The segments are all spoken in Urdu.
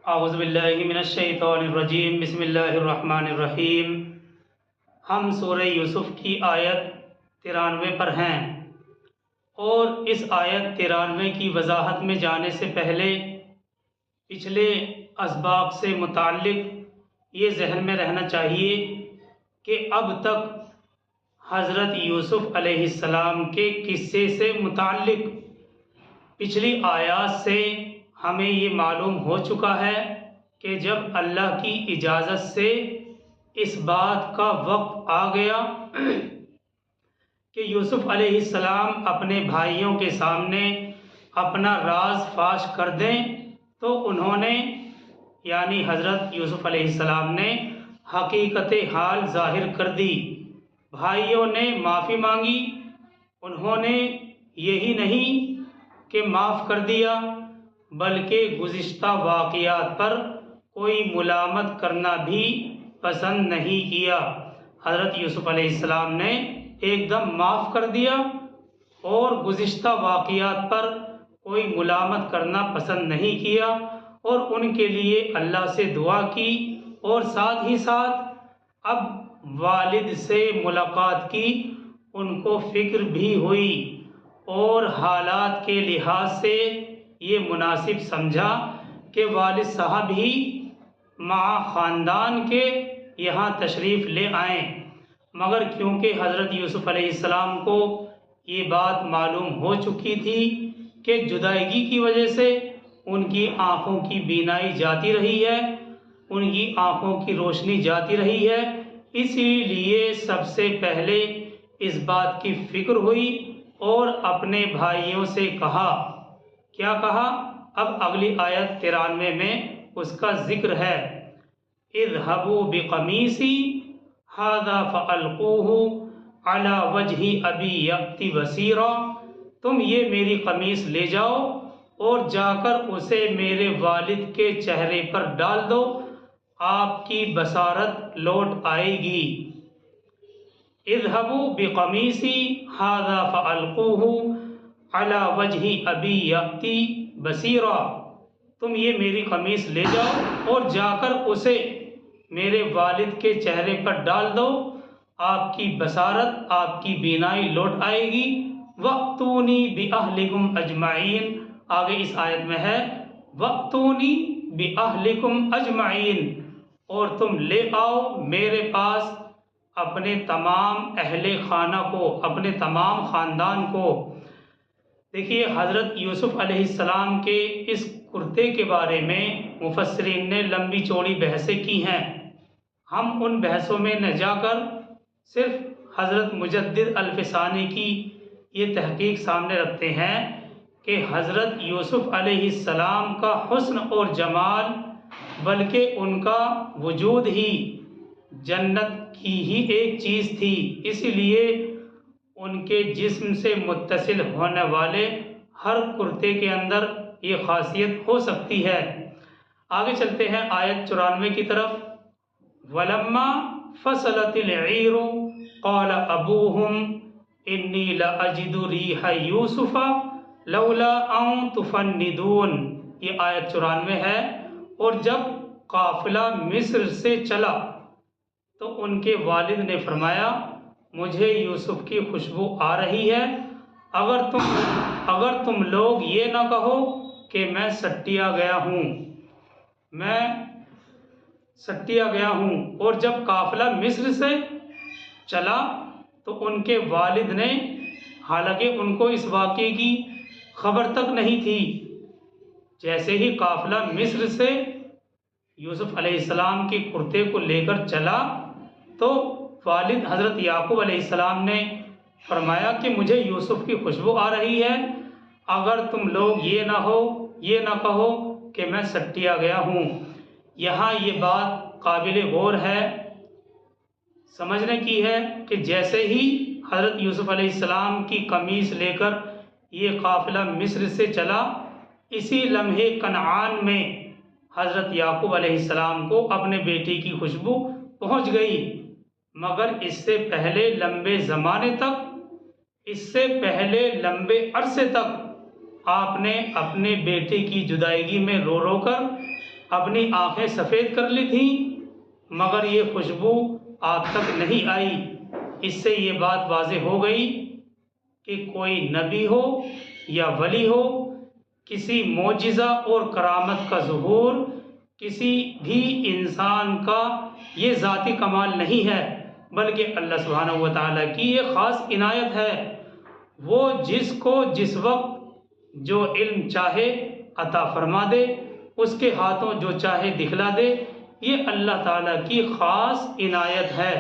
اعوذ باللہ من الشیطان الرجیم، بسم اللہ الرحمن الرحیم۔ ہم سورہ یوسف کی آیت 93 پر ہیں، اور اس آیت 93 کی وضاحت میں جانے سے پہلے پچھلے اسباق سے متعلق یہ ذہن میں رہنا چاہیے کہ اب تک حضرت یوسف علیہ السلام کے قصے سے متعلق پچھلی آیات سے ہمیں یہ معلوم ہو چکا ہے کہ جب اللہ کی اجازت سے اس بات کا وقت آ گیا کہ یوسف علیہ السلام اپنے بھائیوں کے سامنے اپنا راز فاش کر دیں، تو انہوں نے یعنی حضرت یوسف علیہ السلام نے حقیقت حال ظاہر کر دی۔ بھائیوں نے معافی مانگی، انہوں نے یہی نہیں کہ معاف کر دیا بلکہ گزشتہ واقعات پر کوئی ملامت کرنا بھی پسند نہیں کیا۔ حضرت یوسف علیہ السلام نے ایک دم معاف کر دیا اور گزشتہ واقعات پر کوئی ملامت کرنا پسند نہیں کیا، اور ان کے لیے اللہ سے دعا کی، اور ساتھ ہی ساتھ اب والد سے ملاقات کی ان کو فکر بھی ہوئی، اور حالات کے لحاظ سے یہ مناسب سمجھا کہ والد صاحب ہی مع خاندان کے یہاں تشریف لے آئیں، مگر کیونکہ حضرت یوسف علیہ السلام کو یہ بات معلوم ہو چکی تھی کہ جدائیگی کی وجہ سے ان کی آنکھوں کی بینائی جاتی رہی ہے، ان کی آنکھوں کی روشنی جاتی رہی ہے، اسی لیے سب سے پہلے اس بات کی فکر ہوئی اور اپنے بھائیوں سے کہا۔ کیا کہا؟ اب اگلی آیت 93 میں اس کا ذکر ہے۔ اذهبوا بقمیصی ھذا فالقوہ علی وجہ ابی یأتی بصیرا، تم یہ میری قمیص لے جاؤ اور جا کر اسے میرے والد کے چہرے پر ڈال دو، آپ کی بصارت لوٹ آئے گی۔ اذهبوا بقمیصی ھذا فالقوہ علی وجہ ابی یأتی بصیرا، تم یہ میری قمیص لے جاؤ اور جا کر اسے میرے والد کے چہرے پر ڈال دو، آپ کی بصارت، آپ کی بینائی لوٹ آئے گی۔ وَأْتُونِي بِأَهْلِكُمْ أَجْمَعِينَ، آگے اس آیت میں ہے وَأْتُونِي بِأَهْلِكُمْ أَجْمَعِينَ، اور تم لے آؤ میرے پاس اپنے تمام اہل خانہ کو، اپنے تمام خاندان کو۔ دیکھیے، حضرت یوسف علیہ السلام کے اس کرتے کے بارے میں مفسرین نے لمبی چوڑی بحثیں کی ہیں۔ ہم ان بحثوں میں نہ جا کر صرف حضرت مجدد الفسانی کی یہ تحقیق سامنے رکھتے ہیں کہ حضرت یوسف علیہ السلام کا حسن اور جمال، بلکہ ان کا وجود ہی جنت کی ہی ایک چیز تھی، اسی لیے ان کے جسم سے متصل ہونے والے ہر کرتے کے اندر یہ خاصیت ہو سکتی ہے۔ آگے چلتے ہیں آیت 94 کی طرف۔ وَلَمَّا فَصَلَتِ الْعِيرُ قَالَ أَبُوهُمْ إِنِّي لَأَجِدُ رِيحَ يُوسُفَ لَوْلَا أَن تُفَنِّدُونِ، یہ آیت 94 ہے۔ اور جب قافلہ مصر سے چلا تو ان کے والد نے فرمایا، مجھے یوسف کی خوشبو آ رہی ہے، اگر تم لوگ یہ نہ کہو کہ میں سٹیا گیا ہوں۔ اور جب قافلہ مصر سے چلا تو ان کے والد نے، حالانکہ ان کو اس واقعے کی خبر تک نہیں تھی، جیسے ہی قافلہ مصر سے یوسف علیہ السلام کے کرتے کو لے کر چلا تو والد حضرت یعقوب علیہ السلام نے فرمایا کہ مجھے یوسف کی خوشبو آ رہی ہے، اگر تم لوگ یہ نہ کہو کہ میں سٹیا گیا ہوں۔ یہاں یہ بات قابل غور ہے، سمجھنے کی ہے کہ جیسے ہی حضرت یوسف علیہ السلام کی قمیص لے کر یہ قافلہ مصر سے چلا، اسی لمحے کنعان میں حضرت یعقوب علیہ السلام کو اپنے بیٹی کی خوشبو پہنچ گئی، مگر اس سے پہلے لمبے عرصے تک آپ نے اپنے بیٹے کی جدائیگی میں رو رو کر اپنی آنکھیں سفید کر لی تھیں مگر یہ خوشبو آپ تک نہیں آئی۔ اس سے یہ بات واضح ہو گئی کہ کوئی نبی ہو یا ولی ہو، کسی معجزہ اور کرامت کا ظہور کسی بھی انسان کا یہ ذاتی کمال نہیں ہے، بلکہ اللہ سبحانہ و تعالیٰ کی یہ خاص عنایت ہے۔ وہ جس کو جس وقت جو علم چاہے عطا فرما دے، اس کے ہاتھوں جو چاہے دکھلا دے، یہ اللہ تعالیٰ کی خاص عنایت ہے۔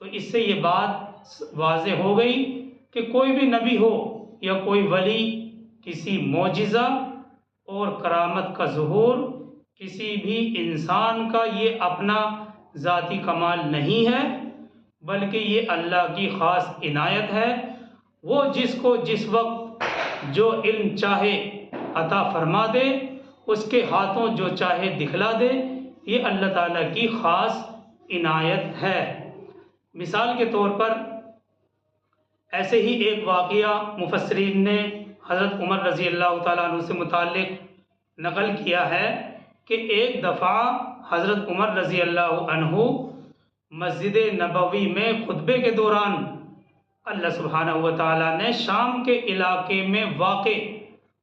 تو اس سے یہ بات واضح ہو گئی کہ کوئی بھی نبی ہو یا کوئی ولی، کسی معجزہ اور کرامت کا ظہور کسی بھی انسان کا یہ اپنا ذاتی کمال نہیں ہے، بلکہ یہ اللہ کی خاص عنایت ہے۔ وہ جس کو جس وقت جو علم چاہے عطا فرما دے، اس کے ہاتھوں جو چاہے دکھلا دے، یہ اللہ تعالیٰ کی خاص عنایت ہے۔ مثال کے طور پر ایسے ہی ایک واقعہ مفسرین نے حضرت عمر رضی اللہ تعالیٰ عنہ سے متعلق نقل کیا ہے کہ ایک دفعہ حضرت عمر رضی اللہ عنہ مسجد نبوی میں خطبے کے دوران اللہ سبحانہ و تعالیٰ نے شام کے علاقے میں واقع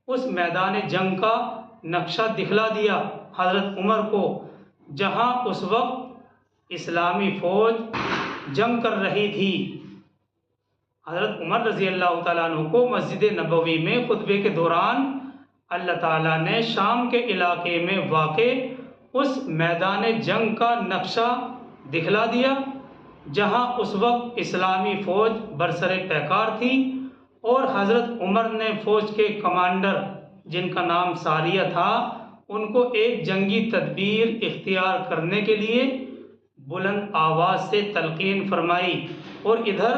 اس میدان جنگ کا نقشہ دکھلا دیا حضرت عمر کو، جہاں اس وقت اسلامی فوج جنگ کر رہی تھی۔ حضرت عمر رضی اللہ تعالیٰ عنہ کو مسجد نبوی میں خطبے کے دوران اللہ تعالیٰ نے شام کے علاقے میں واقع اس میدان جنگ کا نقشہ دکھلا دیا، جہاں اس وقت اسلامی فوج برسر پیکار تھی، اور حضرت عمر نے فوج کے کمانڈر جن کا نام ساریہ تھا، ان کو ایک جنگی تدبیر اختیار کرنے کے لیے بلند آواز سے تلقین فرمائی، اور ادھر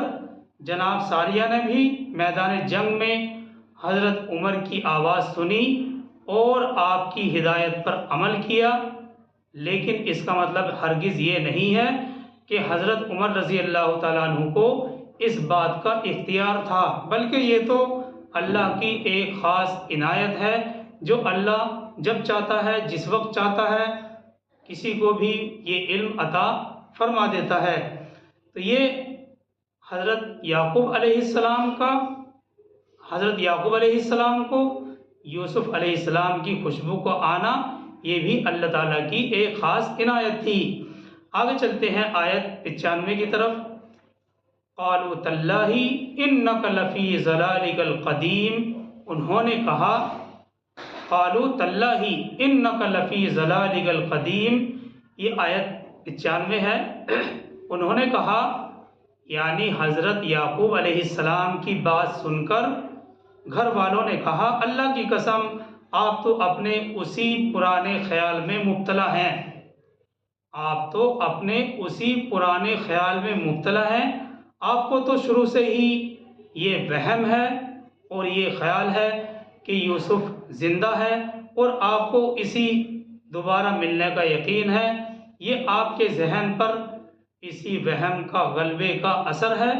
جناب ساریہ نے بھی میدان جنگ میں حضرت عمر کی آواز سنی اور آپ کی ہدایت پر عمل کیا۔ لیکن اس کا مطلب ہرگز یہ نہیں ہے کہ حضرت عمر رضی اللہ تعالیٰ عنہ کو اس بات کا اختیار تھا، بلکہ یہ تو اللہ کی ایک خاص عنایت ہے، جو اللہ جب چاہتا ہے، جس وقت چاہتا ہے، کسی کو بھی یہ علم عطا فرما دیتا ہے۔ تو یہ حضرت یعقوب علیہ السلام کو یوسف علیہ السلام کی خوشبو کو آنا، یہ بھی اللہ تعالیٰ کی ایک خاص عنایت تھی۔ آگے چلتے ہیں آیت 95 کی طرف۔ قالوا تاللہ انک لفی ضلالک القدیم، انہوں نے کہا، قالوا تاللہ انک لفی ضلالک القدیم، یہ آیت 95 ہے۔ انہوں نے کہا یعنی حضرت یعقوب علیہ السلام کی بات سن کر گھر والوں نے کہا، اللہ کی قسم آپ تو اپنے اسی پرانے خیال میں مبتلا ہیں، آپ تو اپنے اسی پرانے خیال میں مبتلا ہیں، آپ کو تو شروع سے ہی یہ وہم ہے اور یہ خیال ہے کہ یوسف زندہ ہے، اور آپ کو اسی دوبارہ ملنے کا یقین ہے، یہ آپ کے ذہن پر اسی وہم کا غلبے کا اثر ہے۔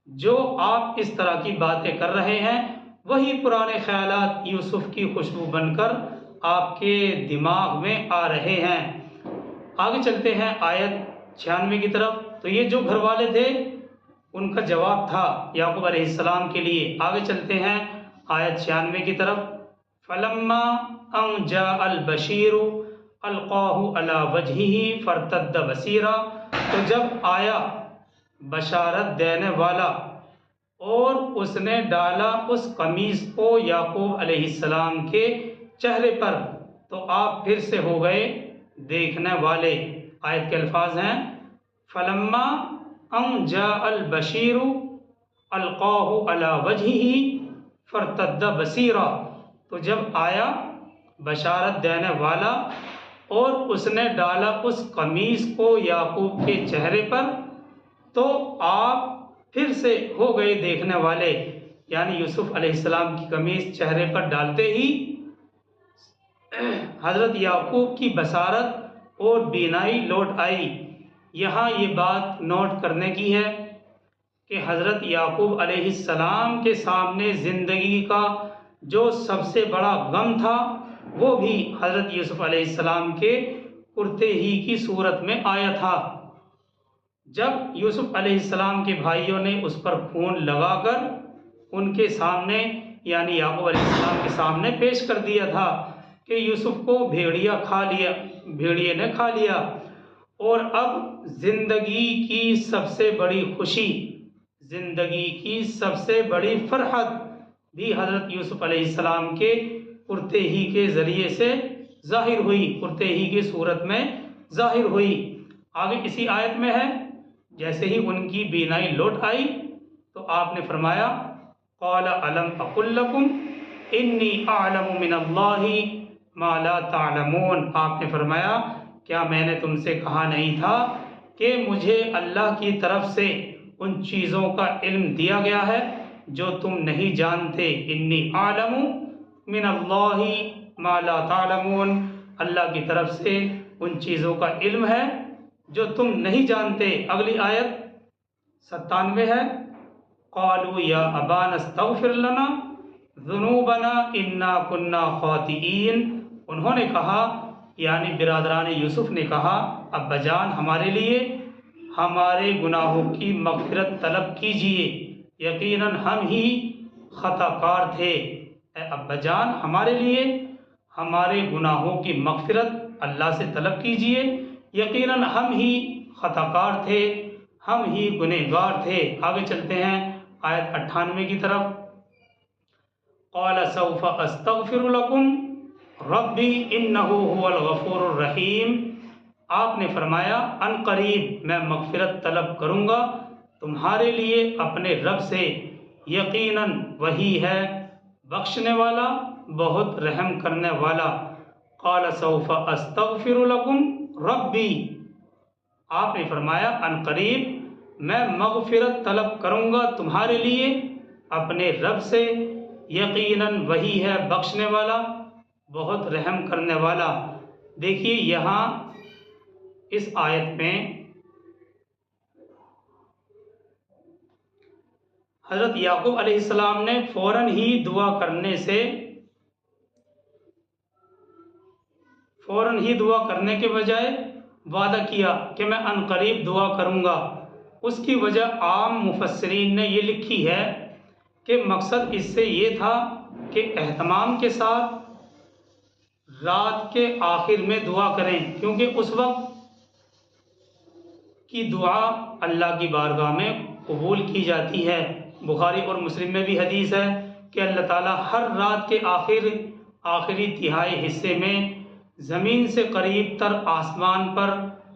جو آپ اس طرح کی باتیں کر رہے ہیں، وہی پرانے خیالات یوسف کی خوشبو بن کر آپ کے دماغ میں آ رہے ہیں۔ آگے چلتے ہیں آیت 96 کی طرف۔ تو یہ جو گھر والے تھے ان کا جواب تھا یعقوب علیہ السلام کے لیے۔ آگے چلتے ہیں آیت 96 کی طرف۔ فلما ان جاء البشیر القاہ علی وجہہ فارتد بصیرا، تو جب آیا بشارت دینے والا اور اس نے ڈالا اس قمیص کو یعقوب علیہ السلام کے چہرے پر، تو آپ پھر سے ہو گئے دیکھنے والے۔ آیت کے الفاظ ہیں فلما ان جاء البشیر القاہ علی وجہہ فارتد بصیرا، تو جب آیا بشارت دینے والا اور اس نے ڈالا اس قمیص کو یعقوب کے چہرے پر، تو آپ پھر سے ہو گئے دیکھنے والے۔ یعنی یوسف علیہ السلام کی قمیص چہرے پر ڈالتے ہی حضرت یعقوب کی بصارت اور بینائی لوٹ آئی۔ یہاں یہ بات نوٹ کرنے کی ہے کہ حضرت یعقوب علیہ السلام کے سامنے زندگی کا جو سب سے بڑا غم تھا وہ بھی حضرت یوسف علیہ السلام کے کرتے ہی کی صورت میں آیا تھا۔ جب یوسف علیہ السلام کے بھائیوں نے اس پر خون لگا کر ان کے سامنے یعنی یعقوب علیہ السلام کے سامنے پیش کر دیا تھا کہ یوسف کو بھیڑیے نے کھا لیا، اور اب زندگی کی سب سے بڑی خوشی، زندگی کی سب سے بڑی فرحت بھی حضرت یوسف علیہ السلام کے کرتے ہی کے ذریعے سے ظاہر ہوئی، کرتے ہی کی صورت میں ظاہر ہوئی۔ آگے اسی آیت میں ہے، جیسے ہی ان کی بینائی لوٹ آئی تو آپ نے فرمایا قال الم اقل لکم انی اعلم من اللہ ما لا تعلمون، آپ نے فرمایا کیا میں نے تم سے کہا نہیں تھا کہ مجھے اللہ کی طرف سے ان چیزوں کا علم دیا گیا ہے جو تم نہیں جانتے۔ انی اعلم من اللہ ما لا تعلمون، اللہ کی طرف سے ان چیزوں کا علم ہے جو تم نہیں جانتے۔ اگلی آیت 97 ہے، قالوا یا ابانا استغفر لنا ذنوبنا انا كنا خاطئین، انہوں نے کہا یعنی برادران یوسف نے کہا ابا جان ہمارے لیے ہمارے گناہوں کی مغفرت طلب کیجئے، یقیناً ہم ہی خطا کار تھے۔ اے ابا جان ہمارے لیے ہمارے گناہوں کی مغفرت اللہ سے طلب کیجئے، یقیناً ہم ہی خطا کار تھے، ہم ہی گنہگار تھے۔ آگے چلتے ہیں آیت 98 کی طرف، قال سوف استغفر لکم ربی انہ هو الغفور الرحیم، آپ نے فرمایا ان قریب میں مغفرت طلب کروں گا تمہارے لیے اپنے رب سے، یقیناً وہی ہے بخشنے والا بہت رحم کرنے والا۔ قال سوف استغفر لکم ربی، آپ نے فرمایا ان قریب میں مغفرت طلب کروں گا تمہارے لیے اپنے رب سے، یقیناً وہی ہے بخشنے والا بہت رحم کرنے والا۔ دیکھیے یہاں اس آیت میں حضرت یعقوب علیہ السلام نے فوراً ہی دعا کرنے کے بجائے وعدہ کیا کہ میں ان قریب دعا کروں گا۔ اس کی وجہ عام مفسرین نے یہ لکھی ہے کہ مقصد اس سے یہ تھا کہ اہتمام کے ساتھ رات کے آخر میں دعا کریں، کیونکہ اس وقت کی دعا اللہ کی بارگاہ میں قبول کی جاتی ہے۔ بخاری اور مسلم میں بھی حدیث ہے کہ اللہ تعالیٰ ہر رات کے آخری تہائی حصے میں زمین سے قریب تر آسمان پر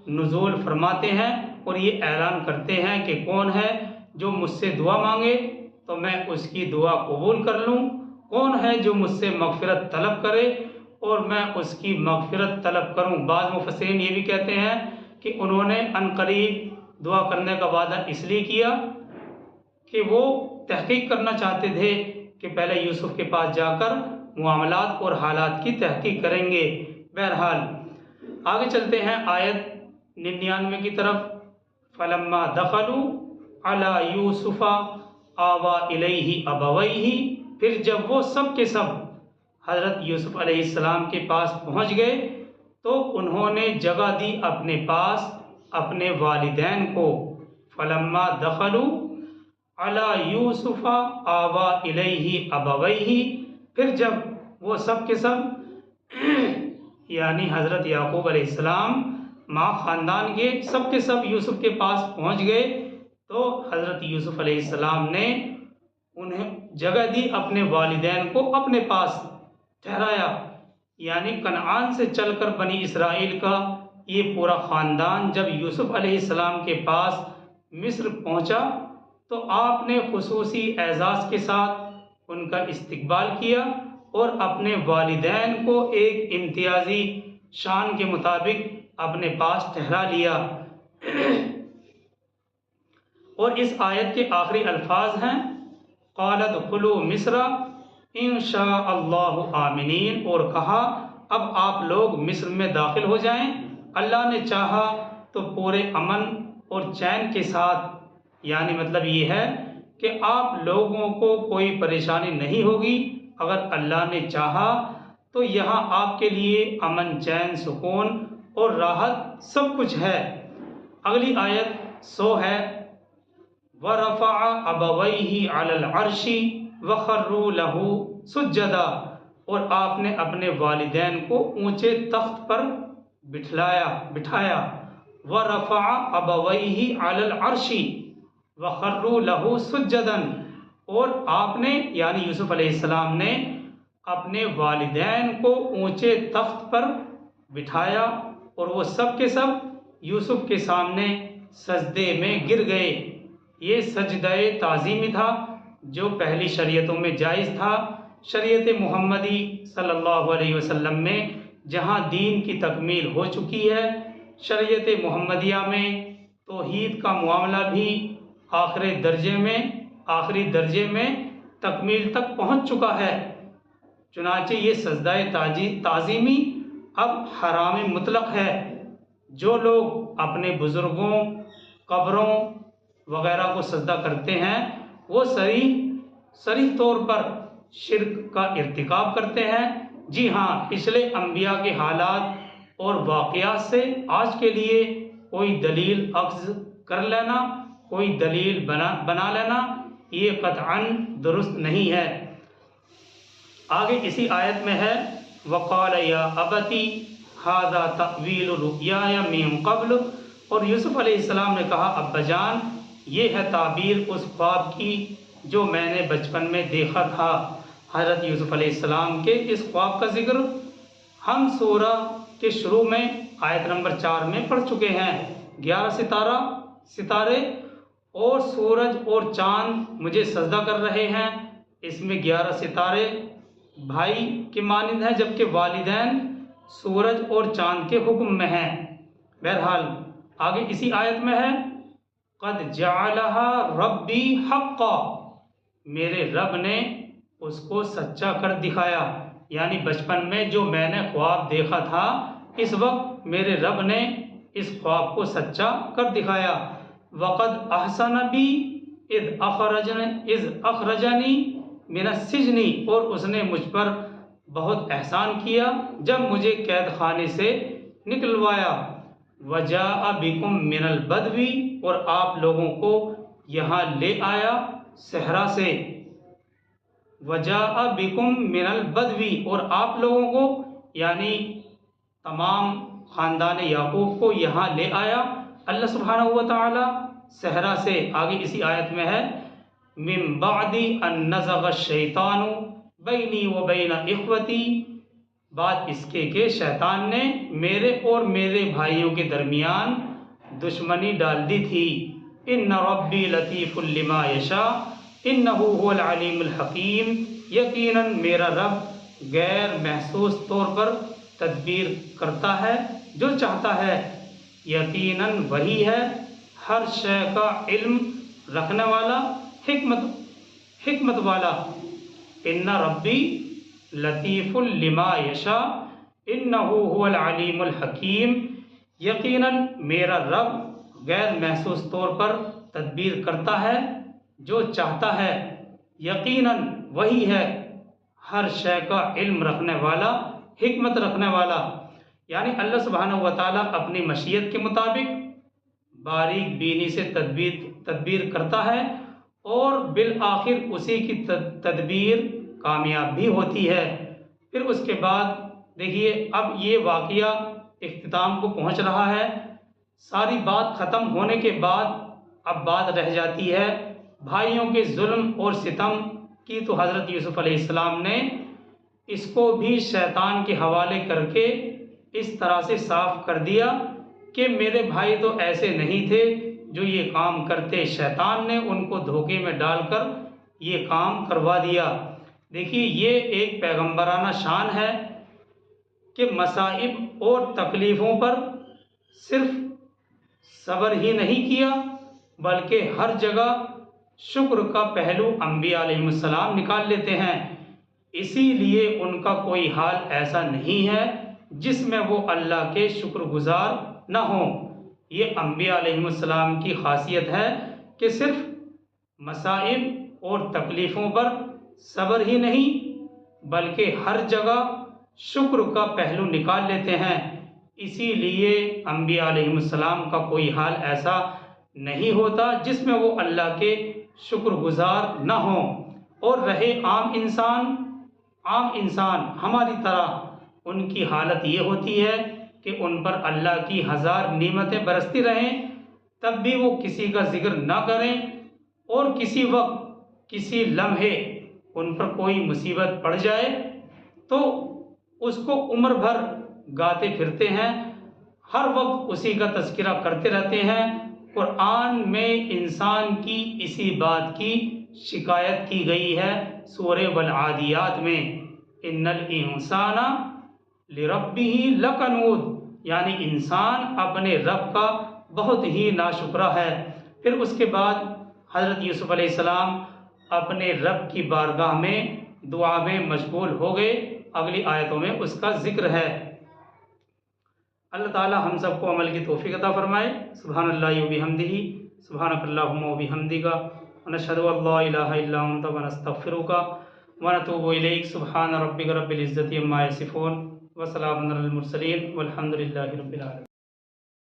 نزول فرماتے ہیں اور یہ اعلان کرتے ہیں کہ کون ہے جو مجھ سے دعا مانگے تو میں اس کی دعا قبول کر لوں، کون ہے جو مجھ سے مغفرت طلب کرے اور میں اس کی مغفرت طلب کروں۔ بعض مفسرین یہ بھی کہتے ہیں کہ انہوں نے ان قریب دعا کرنے کا وعدہ اس لیے کیا کہ وہ تحقیق کرنا چاہتے تھے کہ پہلے یوسف کے پاس جا کر معاملات اور حالات کی تحقیق کریں گے۔ بہرحال آگے چلتے ہیں آیت 99 کی طرف، فلما دخلوا علی یوسف آویٰ الیہ ابویہ، پھر جب وہ سب کے سب حضرت یوسف علیہ السلام کے پاس پہنچ گئے تو انہوں نے جگہ دی اپنے پاس اپنے والدین کو۔ فلما دخلوا علی یوسف آویٰ الیہ ابویہ، پھر جب وہ سب کے سب یعنی حضرت یعقوب علیہ السلام ماں خاندان کے سب یوسف کے پاس پہنچ گئے تو حضرت یوسف علیہ السلام نے انہیں جگہ دی اپنے والدین کو اپنے پاس ٹھہرایا، یعنی کنعان سے چل کر بنی اسرائیل کا یہ پورا خاندان جب یوسف علیہ السلام کے پاس مصر پہنچا تو آپ نے خصوصی اعزاز کے ساتھ ان کا استقبال کیا اور اپنے والدین کو ایک امتیازی شان کے مطابق اپنے پاس ٹھہرا لیا۔ اور اس آیت کے آخری الفاظ ہیں قال ادخلوا مصر ان شاء اللہ آمنین، اور کہا اب آپ لوگ مصر میں داخل ہو جائیں، اللہ نے چاہا تو پورے امن اور چین کے ساتھ، یعنی مطلب یہ ہے کہ آپ لوگوں کو کوئی پریشانی نہیں ہوگی، اگر اللہ نے چاہا تو یہاں آپ کے لیے امن، چین، سکون اور راحت سب کچھ ہے۔ اگلی آیت 100 ہے، وَرَفَعَ أَبَوَيْهِ عَلَى الْعَرْشِ وَخَرُّوا لَهُ سُجَّدًا، اور آپ نے اپنے والدین کو اونچے تخت پر بٹھایا۔ وَرَفَعَ أَبَوَيْهِ عَلَى الْعَرْشِ وَخَرُّوا لَهُ سُجَّدًا، اور آپ نے یعنی یوسف علیہ السلام نے اپنے والدین کو اونچے تخت پر بٹھایا اور وہ سب کے سب یوسف کے سامنے سجدے میں گر گئے۔ یہ سجدہ تعظیمی تھا جو پہلی شریعتوں میں جائز تھا۔ شریعت محمدی صلی اللہ علیہ وسلم میں جہاں دین کی تکمیل ہو چکی ہے، شریعت محمدیہ میں توحید کا معاملہ بھی آخری درجے میں تکمیل تک پہنچ چکا ہے۔ چنانچہ یہ سجدہ تعظیمی اب حرام مطلق ہے۔ جو لوگ اپنے بزرگوں، قبروں وغیرہ کو سجدہ کرتے ہیں وہ صریح طور پر شرک کا ارتکاب کرتے ہیں۔ جی ہاں، پچھلے انبیاء کے حالات اور واقعات سے آج کے لیے کوئی دلیل اخذ کر لینا، کوئی دلیل بنا لینا، یہ قطعاً درست نہیں ہے۔ آگے اسی آیت میں ہے، وَقَالَ يَا أَبَتِ هَذَا تَأْوِيلُ رُؤْيَايَ مِن قَبْلُ، اور یوسف علیہ السلام نے کہا، ابا جان یہ ہے تعبیر اس خواب کی جو میں نے بچپن میں دیکھا تھا۔ حضرت یوسف علیہ السلام کے اس خواب کا ذکر ہم سورہ کے شروع میں آیت نمبر 4 میں پڑھ چکے ہیں۔ 11 ستارے اور سورج اور چاند مجھے سجدہ کر رہے ہیں، اس میں 11 ستارے بھائی کے مانند ہیں، جبکہ والدین سورج اور چاند کے حکم میں ہیں۔ بہرحال آگے اسی آیت میں ہے، قد جعلها ربی حقا، میرے رب نے اس کو سچا کر دکھایا، یعنی بچپن میں جو میں نے خواب دیکھا تھا اس وقت میرے رب نے اس خواب کو سچا کر دکھایا۔ وقد احسن بی اذ اخرجنی من السجن، اور اس نے مجھ پر بہت احسان کیا جب مجھے قید خانے سے نکلوایا۔ وجاء بکم من البدو، اور آپ لوگوں کو یہاں لے آیا صحرا سے۔ وجاء بکم من البدو، اور آپ لوگوں کو یعنی تمام خاندان یعقوب کو یہاں لے آیا اللہ سبحانہ و تعالی صحرا سے۔ آگے اسی آیت میں ہے، من بعد ان نزغ الشیطان بینی و بین اخوتی، بات اس کے کہ شیطان نے میرے اور میرے بھائیوں کے درمیان دشمنی ڈال دی تھی۔ ان ربی لطیف لما یشاء انہ هو العلیم الحکیم، یقیناً میرا رب غیر محسوس طور پر تدبیر کرتا ہے جو چاہتا ہے، یقیناً وہی ہے ہر شے کا علم رکھنے والا، حکمت والا۔ ان ربی لطیف لما یشاء انہ هو العلیم الحکیم، یقیناً میرا رب غیر محسوس طور پر تدبیر کرتا ہے جو چاہتا ہے، یقیناً وہی ہے ہر شے کا علم رکھنے والا، حکمت رکھنے والا۔ یعنی اللہ سبحانہ و تعالیٰ اپنی مشیت کے مطابق باریک بینی سے تدبیر کرتا ہے اور بالآخر اسی کی تدبیر کامیاب بھی ہوتی ہے۔ پھر اس کے بعد دیکھیے اب یہ واقعہ اختتام کو پہنچ رہا ہے۔ ساری بات ختم ہونے کے بعد اب بات رہ جاتی ہے بھائیوں کے ظلم اور ستم کی، تو حضرت یوسف علیہ السلام نے اس کو بھی شیطان کے حوالے کر کے اس طرح سے صاف کر دیا کہ میرے بھائی تو ایسے نہیں تھے جو یہ کام کرتے، شیطان نے ان کو دھوکے میں ڈال کر یہ کام کروا دیا۔ دیکھیے یہ ایک پیغمبرانہ شان ہے کہ مصائب اور تکلیفوں پر صرف صبر ہی نہیں کیا بلکہ ہر جگہ شکر کا پہلو انبیاء علیہ السلام نکال لیتے ہیں، اسی لیے ان کا کوئی حال ایسا نہیں ہے جس میں وہ اللہ کے شکر گزار نہ ہوں۔ یہ انبیاء علیہ السلام کی خاصیت ہے کہ صرف مصائب اور تکلیفوں پر صبر ہی نہیں بلکہ ہر جگہ شکر کا پہلو نکال لیتے ہیں۔ اسی لیے انبیاء علیہ السلام کا کوئی حال ایسا نہیں ہوتا جس میں وہ اللہ کے شکر گزار نہ ہوں، اور رہے عام انسان ہماری طرح، ان کی حالت یہ ہوتی ہے کہ ان پر اللہ کی ہزار نعمتیں برستی رہیں، تب بھی وہ کسی کا ذکر نہ کریں، اور کسی وقت کسی لمحے ان پر کوئی مصیبت پڑ جائے تو اس کو عمر بھر گاتے پھرتے ہیں، ہر وقت اسی کا تذکرہ کرتے رہتے ہیں۔ قرآن میں انسان کی اسی بات کی شکایت کی گئی ہے سورہ والعادیات میں، ان الانسان لربہ لکنود، یعنی انسان اپنے رب کا بہت ہی ناشکرا ہے۔ پھر اس کے بعد حضرت یوسف علیہ السلام اپنے رب کی بارگاہ میں دعا میں مشغول ہو گئے، اگلی آیتوں میں اس کا ذکر ہے۔ اللہ تعالی ہم سب کو عمل کی توفیق عطا فرمائے۔ سبحان اللہ و بحمدہ، سبحانک اللہم و بحمدک، ونشہد ان لا الہ الا انت ونستغفرک ونتوب الیک۔ سبحان ربک رب العزۃ عما یصفون وسلام علی المرسلین والحمد للہ رب العالمین۔